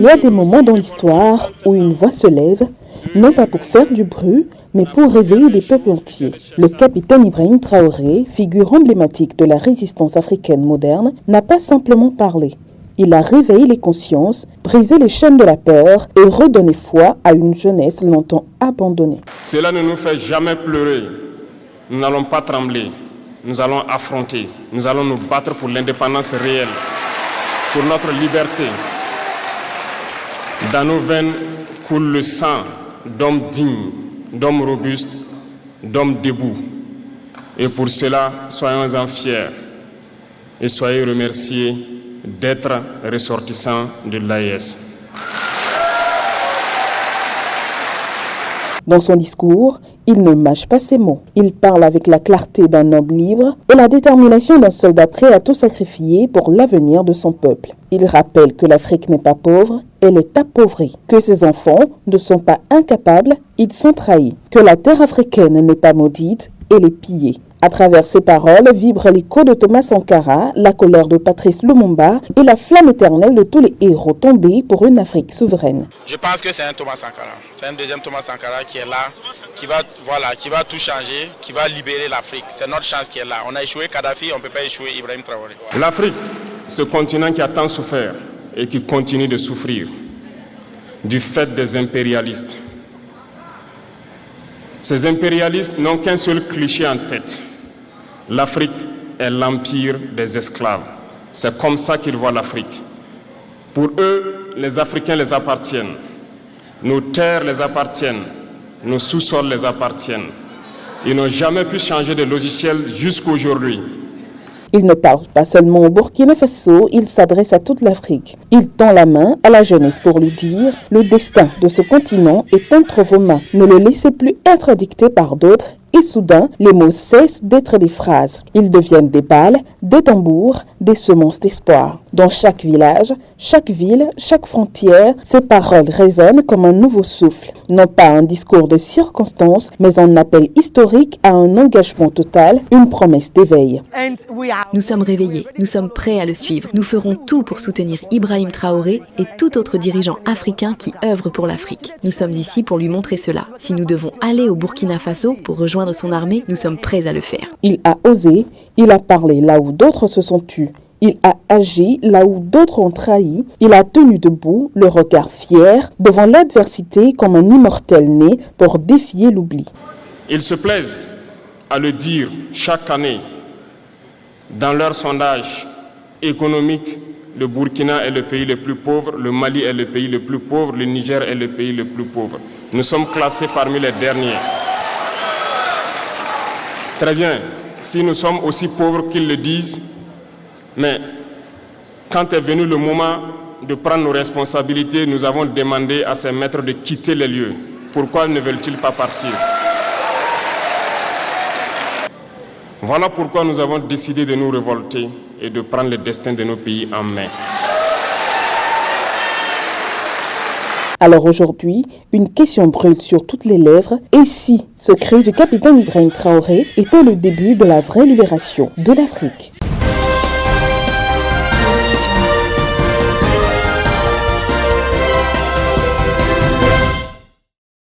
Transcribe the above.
Il y a des moments dans l'histoire où une voix se lève, non pas pour faire du bruit, mais pour réveiller des peuples entiers. Le capitaine Ibrahim Traoré, figure emblématique de la résistance africaine moderne, n'a pas simplement parlé. Il a réveillé les consciences, brisé les chaînes de la peur et redonné foi à une jeunesse longtemps abandonnée. Cela ne nous fait jamais pleurer. Nous n'allons pas trembler. Nous allons affronter. Nous allons nous battre pour l'indépendance réelle, pour notre liberté. Dans nos veines coule le sang d'hommes dignes, d'hommes robustes, d'hommes debout. Et pour cela, soyons-en fiers et soyez remerciés d'être ressortissants de l'AES. Dans son discours, il ne mâche pas ses mots. Il parle avec la clarté d'un homme libre et la détermination d'un soldat prêt à tout sacrifier pour l'avenir de son peuple. Il rappelle que l'Afrique n'est pas pauvre, elle est appauvrie, que ses enfants ne sont pas incapables, ils sont trahis, que la terre africaine n'est pas maudite, elle est pillée. À travers ces paroles vibre l'écho de Thomas Sankara, la colère de Patrice Lumumba et la flamme éternelle de tous les héros tombés pour une Afrique souveraine. Je pense que c'est un Thomas Sankara, c'est un deuxième Thomas Sankara qui est là, qui va tout changer, qui va libérer l'Afrique. C'est notre chance qui est là. On a échoué Kadhafi, on ne peut pas échouer Ibrahim Traoré. L'Afrique, ce continent qui a tant souffert et qui continue de souffrir du fait des impérialistes. Ces impérialistes n'ont qu'un seul cliché en tête. L'Afrique est l'empire des esclaves. C'est comme ça qu'ils voient l'Afrique. Pour eux, les Africains les appartiennent. Nos terres les appartiennent. Nos sous-sols les appartiennent. Ils n'ont jamais pu changer de logiciel jusqu'à aujourd'hui. Il ne parle pas seulement au Burkina Faso, il s'adresse à toute l'Afrique. Il tend la main à la jeunesse pour lui dire « Le destin de ce continent est entre vos mains. Ne le laissez plus être dicté par d'autres. » Et soudain, les mots cessent d'être des phrases. Ils deviennent des balles, des tambours, des semences d'espoir. Dans chaque village, chaque ville, chaque frontière, ces paroles résonnent comme un nouveau souffle. Non pas un discours de circonstance, mais un appel historique à un engagement total, une promesse d'éveil. Nous sommes réveillés, nous sommes prêts à le suivre. Nous ferons tout pour soutenir Ibrahim Traoré et tout autre dirigeant africain qui œuvre pour l'Afrique. Nous sommes ici pour lui montrer cela. Si nous devons aller au Burkina Faso pour rejoindre son armée, nous sommes prêts à le faire. Il a osé, il a parlé là où d'autres se sont tus. Il a agi là où d'autres ont trahi. Il a tenu debout, le regard fier, devant l'adversité comme un immortel né pour défier l'oubli. Ils se plaisent à le dire chaque année. Dans leurs sondages économiques, le Burkina est le pays le plus pauvre, le Mali est le pays le plus pauvre, le Niger est le pays le plus pauvre. Nous sommes classés parmi les derniers. Très bien, si nous sommes aussi pauvres qu'ils le disent, mais quand est venu le moment de prendre nos responsabilités, nous avons demandé à ces maîtres de quitter les lieux. Pourquoi ne veulent-ils pas partir? Voilà pourquoi nous avons décidé de nous révolter et de prendre le destin de nos pays en main. Alors aujourd'hui, une question brûle sur toutes les lèvres. Et si ce cri du capitaine Ibrahim Traoré était le début de la vraie libération de l'Afrique?